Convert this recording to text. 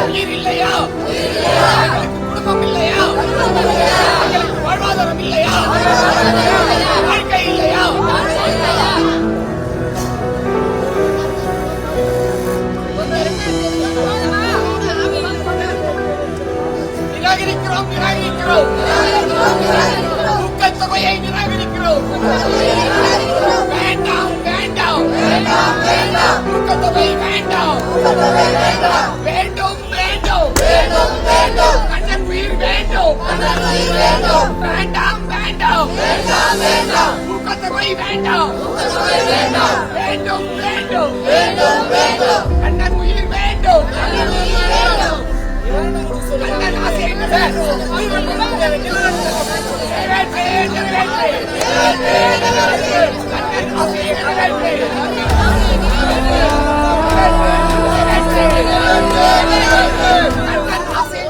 உயிர் இல்லையா? குடும்பம் இல்லையா? வாழ்வாதாரம் இல்லையா? வாழ்க்கை இல்லையா? நிராகரிக்கிறோம் நிராகரிக்கிறோம் ஊக்கத்தொகையை நிராகரிக்கிறோம். வேண்டாம் வேண்டாம் ஊக்கத்தொகை வேண்டாம். வேண்டும் வேண்டும் கண்ணக்குயிர் வேண்டும். வேண்டாம் வேண்டாம் ஊக்கத்தொகை வேண்டாம். வேண்டும் வேண்டும் கண்ணக்குயிர் வேண்டும். கண்ணன் ஆசை என்ன சார்?